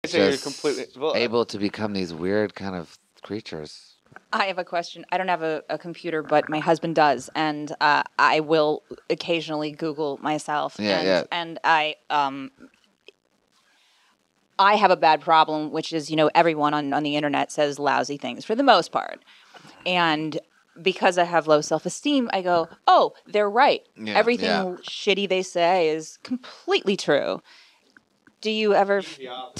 So you're just completely able to become these weird kind of creatures. I have a question. I don't have a computer, but my husband does, and I will occasionally Google myself. And I have a bad problem, which is, everyone on the internet says lousy things for the most part. And because I have low self-esteem, I go, oh, they're right. Everything shitty they say is completely true. Do you ever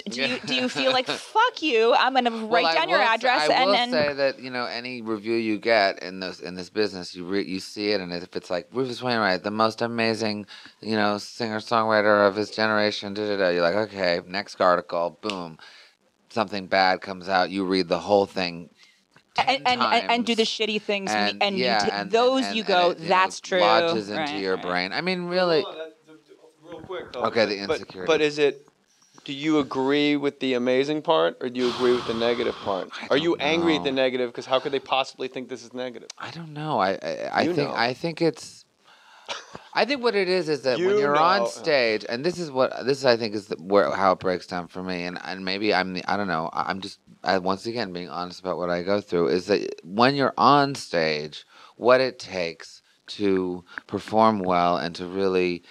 do you feel like fuck you? I'm gonna write down your address I will say that any review you get in this business, you see it, and if it's like Rufus Wainwright, the most amazing singer songwriter of his generation, you're like, okay, next article, boom, something bad comes out, you read the whole thing. And do the shitty things, that's true. Lodges into your brain. I mean, really. Real quick, though. Okay, the insecurity. But is it? Do you agree with the amazing part, or do you agree with the negative part? Are you angry at the negative? Because how could they possibly think this is negative? I don't know. I think it's. I think what it is that when you're on stage, and this I think is how it breaks down for me, and maybe I don't know. I'm just once again being honest about what I go through, is that when you're on stage, what it takes to perform well and to really,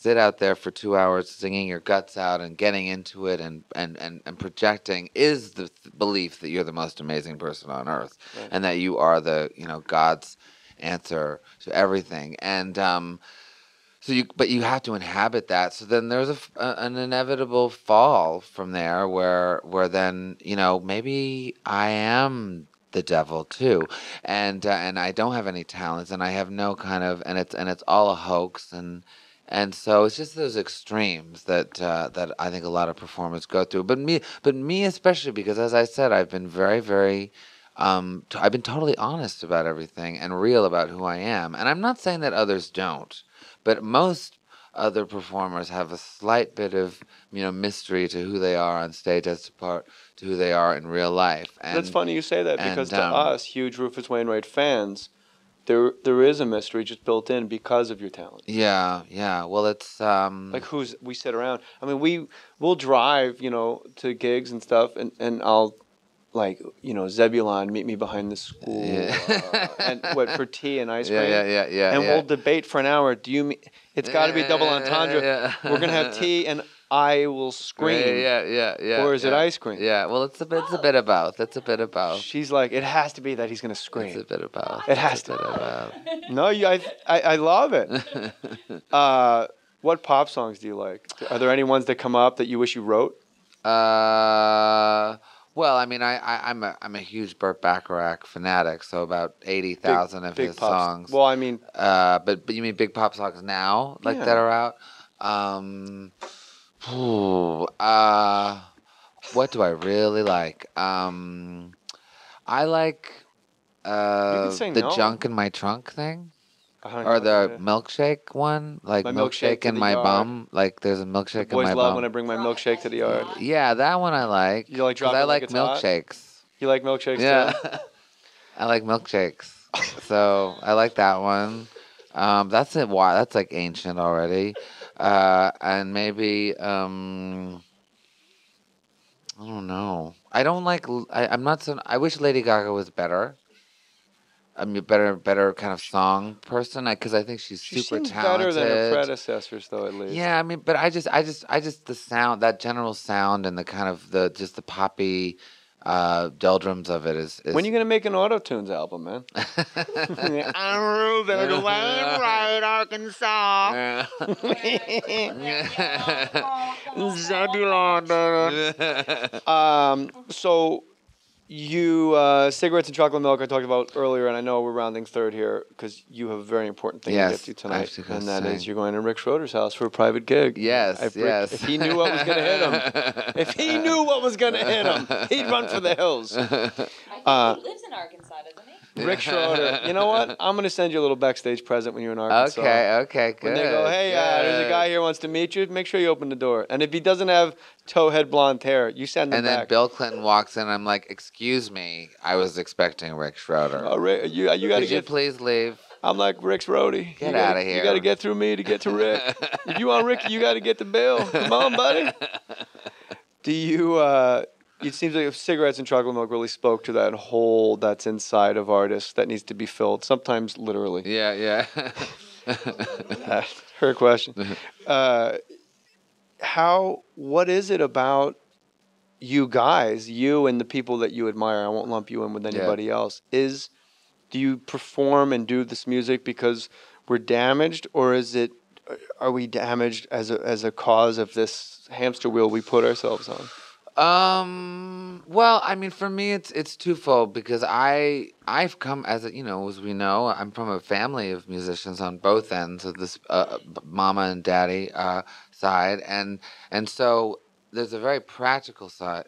sit out there for 2 hours singing your guts out and getting into it and projecting is the belief that you're the most amazing person on earth, right, and that you are the God's answer to everything. And but you have to inhabit that. So then there's an inevitable fall from there where then maybe I am the devil too, and I don't have any talents, and I have no kind of, and it's all a hoax, and so it's just those extremes that I think a lot of performers go through. But me especially, because as I said, I've been very, very I've been totally honest about everything and real about who I am. And I'm not saying that others don't, but most other performers have a slight bit of mystery to who they are on stage as to who they are in real life. And that's funny you say that, because to us, huge Rufus Wainwright fans, there is a mystery just built in because of your talent. Yeah. Well, it's like we sit around. I mean, we'll drive, to gigs and stuff, and I'll, like, Zebulon, meet me behind the school, and for tea and ice cream. Yeah. And we'll debate for an hour. It's got to be double entendre. Yeah. We're gonna have tea, and I will scream. Yeah. Or is it ice cream? Yeah. Well, it's a bit of both. It's a bit of both. She's like, it has to be that he's gonna scream. It's a bit of both. It has to. No, I love it. What pop songs do you like? Are there any ones that come up that you wish you wrote? Well, I mean, I'm a huge Burt Bacharach fanatic, so about 80,000 of his songs. Well, I mean, but you mean big pop songs now, that are out? What do I really like? I like the junk in my trunk thing. Or the milkshake one, like my milkshake in my bum. Like there's a milkshake in my bum. Boys love when I bring my milkshake to the yard. Yeah, that one I like. You like dropping I like like it's milkshakes. Hot? You like milkshakes too? I like milkshakes. So I like that one. That's it. Why? That's like ancient already. And maybe I don't know. I don't like. I'm not so. I wish Lady Gaga was better. I'm a better kind of song person, because I think she's super talented. Better than her predecessors, though, at least. Yeah, I mean, but I just the sound, that general sound, and the kind of the poppy doldrums of it is. When are you gonna make an auto-tunes album, man? I'm Rufus Wainwright, Arkansas. Zebulon. So. You, cigarettes and chocolate milk I talked about earlier, and I know we're rounding third here because you have a very important thing to get to tonight, and that is you're going to Rick Schroeder's house for a private gig. Yes. If he knew what was going to hit him, he'd run for the hills. I think he lives in Arkansas, doesn't he? Rick Schroeder. You know what? I'm going to send you a little backstage present when you're in Arkansas. Okay, good. When they go, hey, there's a guy here who wants to meet you, make sure you open the door. And if he doesn't have towhead blonde hair, you send him back. And then Bill Clinton walks in, I'm like, excuse me, I was expecting Rick Schroeder. Oh, Rick, you got to get... Could you please leave? I'm like Rick's roadie. Get out of here. You got to get through me to get to Rick. If you want Rick, you got to get to Bill. Come on, buddy. Do you? It seems like cigarettes and chocolate milk really spoke to that hole that's inside of artists that needs to be filled. Sometimes literally. Yeah. Her question. What is it about you guys, you and the people that you admire? I won't lump you in with anybody else. Do you perform and do this music because we're damaged, or are we damaged as a cause of this hamster wheel we put ourselves on? Well, I mean, for me, it's twofold because I've come as we know, I'm from a family of musicians on both ends of this mama and daddy side, and so there's a very practical side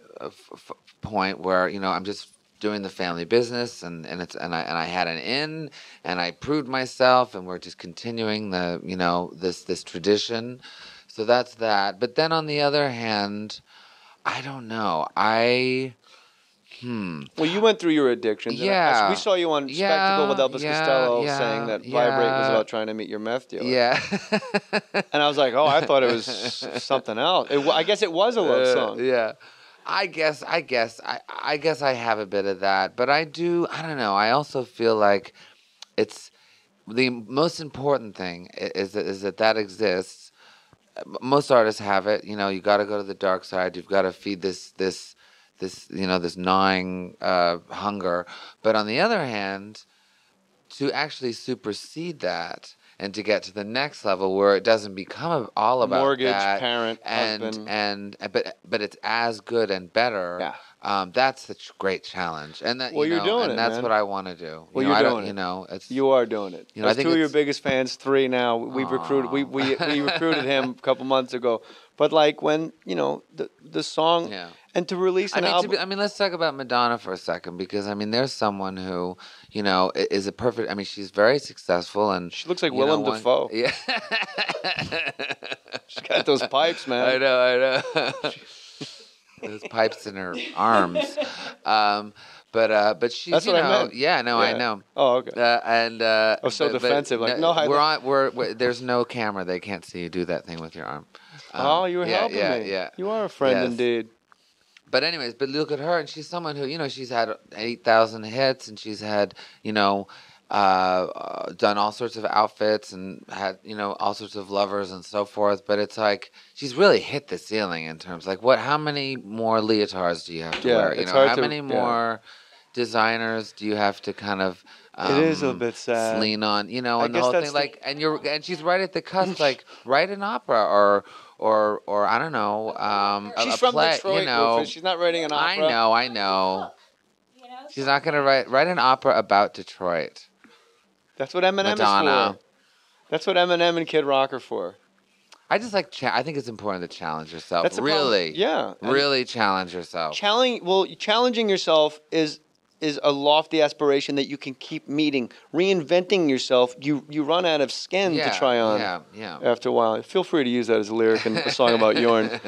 point where I'm just doing the family business, and I had an in, and I proved myself, and we're just continuing the this tradition, so that's that. But then on the other hand, I don't know. Well, you went through your addictions. Yeah. We saw you on Spectacle with Elvis Costello saying that Vibrate was about trying to meet your meth dealer. Yeah. And I was like, oh, I thought it was something else. I guess it was a love song. Yeah. I guess I have a bit of that, but I don't know. I also feel like it's the most important thing is that exists. Most artists have it. You got to go to the dark side. You've got to feed this gnawing hunger. But on the other hand, to actually supersede that and to get to the next level where it doesn't become all about mortgage, that, parent, husband, but it's as good and better. Yeah. That's a great challenge, and that you're doing and it, that's man. what I want to do. Well, you're doing it. You are doing it. I think two of your biggest fans, 3 now. We've recruited. We recruited him a couple months ago. But like when the song, and to release an album. Let's talk about Madonna for a second, because there's someone who is a perfect. She's very successful, and she looks like Willem Dafoe. Yeah, she's got those pipes, man. I know. Those pipes in her arms. But she's, that's what I meant. Yeah, no, yeah. I know. Oh, okay. I was so defensive. There's no camera. They can't see you do that thing with your arm. You were helping me. Yeah. You are a friend indeed. But anyways, look at her, and she's someone who, she's had 8,000 hits, and she's had, done all sorts of outfits and had, all sorts of lovers and so forth. But it's like she's really hit the ceiling in terms how many more leotards do you have to wear? How many more designers do you have to kind of it is a bit sad. Lean on, and the whole thing, and she's right at the cusp, write an opera or I don't know, she's a from play, Detroit, Rufus. She's not writing an opera. I know. She's not going to write an opera about Detroit. That's what Eminem is for. That's what Eminem and Kid Rock are for. I just I think it's important to challenge yourself. That's really. Yeah. Really challenge yourself. Challenging yourself is a lofty aspiration that you can keep meeting. Reinventing yourself, you run out of skin to try on. Yeah. After a while, feel free to use that as a lyric in a song about Yorn.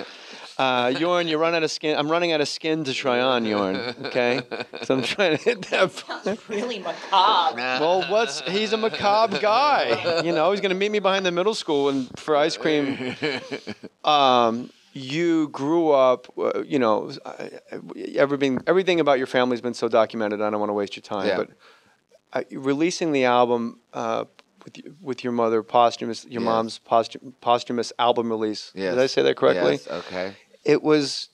Yorn, you run out of skin. I'm running out of skin to try on, Yorn. Okay, so I'm trying to hit that. Sounds really macabre. Well, he's a macabre guy. He's going to meet me behind the middle school for ice cream. You grew up, everything about your family's been so documented. I don't want to waste your time, but releasing the album with your mother, mom's posthumous album release. Yes. Did I say that correctly? Yes. Okay. It was.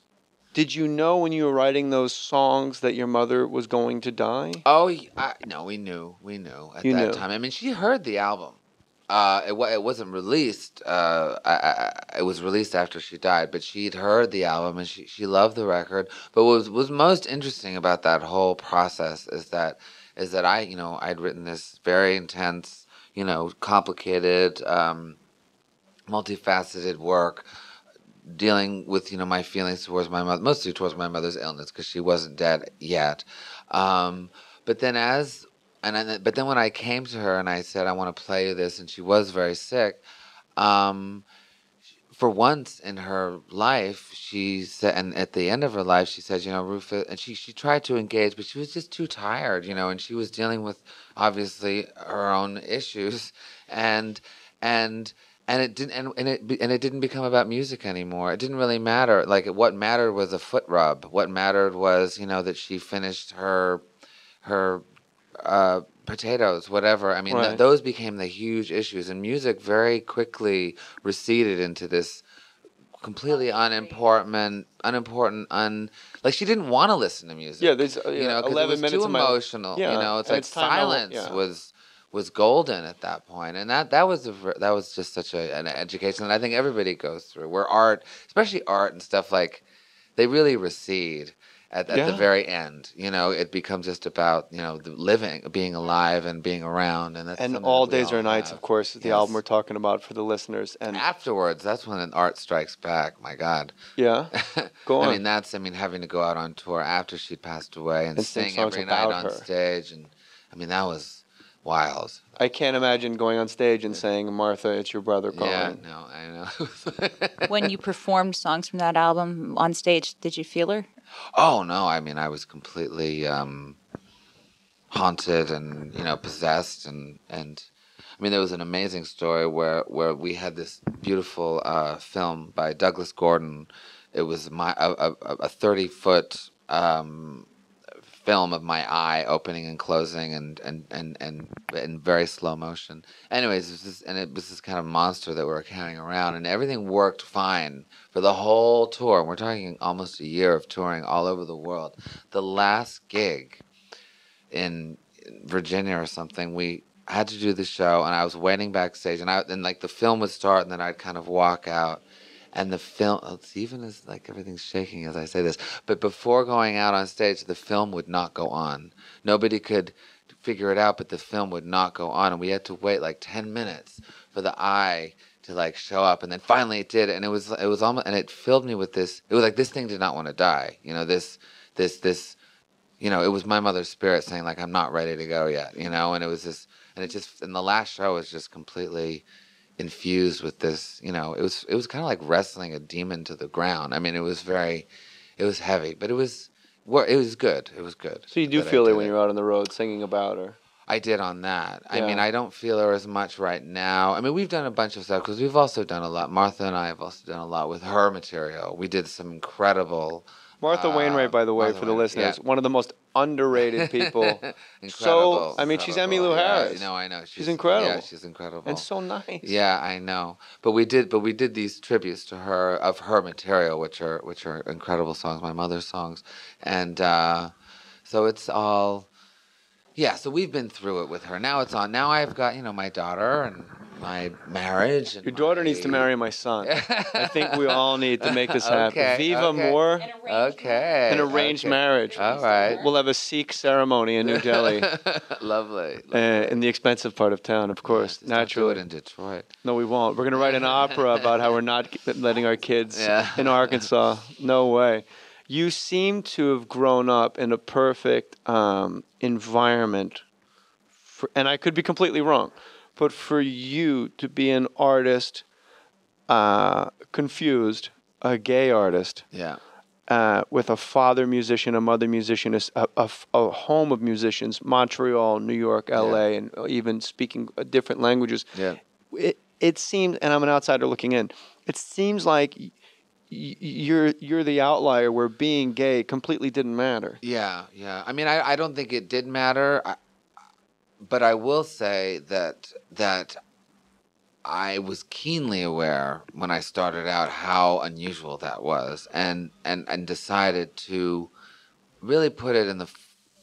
Did you know when you were writing those songs that your mother was going to die? Oh, no, we knew at that time. She heard the album. It wasn't released. It was released after she died, but she'd heard the album and she loved the record. But what was most interesting about that whole process is that I'd written this very intense, complicated, multifaceted work, dealing with my feelings towards my mother, mostly towards my mother's illness because she wasn't dead yet. But then when I came to her and I said, I want to play you this, and she was very sick, for once in her life, she said, and at the end of her life, she said, Rufus, and she tried to engage, but she was just too tired, and she was dealing with, obviously, her own issues, and And it didn't, and it didn't become about music anymore. It didn't really matter. Like what mattered was a foot rub. What mattered was, that she finished her potatoes, whatever. I mean, Right. those became the huge issues, and music very quickly receded into this completely unimportant. Like she didn't want to listen to music. Yeah, there's 'cause 11 it was minutes too of my emotional. Yeah, It's and like it's time to- silence yeah. was golden at that point, and that was just such an education that I think everybody goes through. Where art, especially art and stuff like, they really recede at the very end. It becomes just about the living, being alive, and being around, and that's And something All that we Days Are Nights, have. of course, is the album we're talking about for the listeners. And Afterwards, that's when an art strikes back. My God. Yeah, go on. Having to go out on tour after she passed away and sing sing songs every night about on her. stage, and that was wild. I can't imagine going on stage and saying, "Martha, it's your brother calling." Yeah, no, I know. When you performed songs from that album on stage, did you feel her? Oh no, I was completely haunted and possessed, and there was an amazing story where we had this beautiful film by Douglas Gordon. It was a 30-foot film of my eye opening and closing and in very slow motion. Anyways, it was this kind of monster that we were carrying around, and everything worked fine for the whole tour. And we're talking almost a year of touring all over the world. The last gig in Virginia or something, we had to do the show, and I was waiting backstage, and like the film would start, and then I'd kind of walk out. And the film, it's even as like everything's shaking as I say this, but before going out on stage, the film would not go on. Nobody could figure it out, but the film would not go on. And we had to wait like 10 minutes for the eye to like show up. And then finally it did. And it was almost, and it filled me with this, it was like, this thing did not want to die. This, it was my mother's spirit saying like, I'm not ready to go yet, and it was this, and the last show was just completely infused with this, it was kind of like wrestling a demon to the ground. I mean, it was heavy, but it was good. It was good. So you do feel it when you're out on the road singing about her. I did on that. Yeah. I mean, I don't feel her as much right now. I mean, we've done a bunch of stuff because we've also done a lot. Martha and I have also done a lot with her material. We did some incredible. Martha Wainwright, by the way, for the listeners, one of the most underrated people. Incredible. So, I mean, she's Emmylou Harris. No, I know. She's incredible. Yeah, she's incredible. And so nice. Yeah, I know. But we did these tributes to her, of her material, which are incredible songs, my mother's songs. And so it's all, yeah, so we've been through it with her. Now it's on. Now I've got, my daughter and my marriage. And your daughter needs to marry my son. I think we all need to make this happen. Viva Mohr. Okay. An arranged marriage. All right. We'll have a Sikh ceremony in New Delhi. Lovely. In the expensive part of town, of course. Naturally. Do it in Detroit. No, we won't. We're going to write an opera about how we're not letting our kids in Arkansas. No way. You seem to have grown up in a perfect environment, and I could be completely wrong, but for you to be an artist, confused, a gay artist, with a father musician, a mother musician, a home of musicians, Montreal, New York, L.A., and even speaking different languages. Yeah. It seems, and I'm an outsider looking in, it seems like you're the outlier where being gay completely didn't matter. Yeah. I mean, I don't think it did matter, but I will say that I was keenly aware when I started out how unusual that was, and decided to really put it in the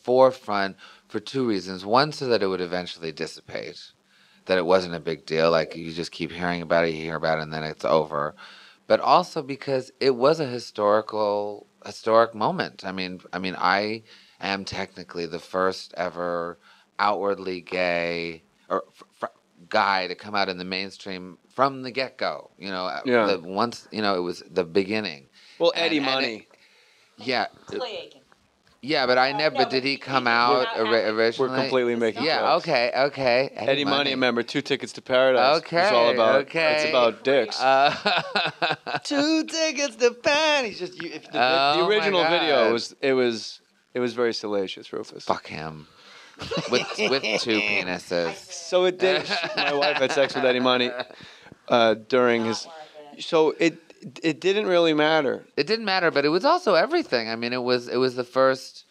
forefront for two reasons. One, so that it would eventually dissipate, that it wasn't a big deal. Like, you just keep hearing about it, you hear about it, and then it's over. But also because it was a historic moment. I mean, I am technically the first ever outwardly gay or guy to come out in the mainstream from the get-go. It was the beginning. Well, Eddie Money. Clay Aiken. Yeah, but I never. But did he come out originally? We're completely making jokes. Okay. Eddie Money, remember, 2 Tickets to Paradise. Okay, it's all about. okay. It's about dicks. 2 tickets to Paradise. The original video was very salacious, Rufus. Fuck him. With 2 penises. So it did. My wife had sex with Eddie Money. during his. So it didn't really matter. It didn't matter, but it was also everything. I mean, it was the first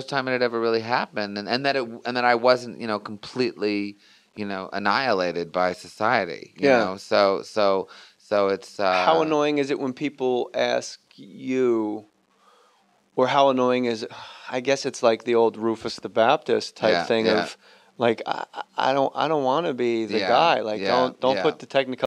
time it had ever really happened, and that I wasn't, completely, annihilated by society. You know, so it's. How annoying is it when people ask you, or how annoying is it? I guess it's like the old Rufus the Baptist type thing of, like, I don't want to be the guy. Like, don't put the technical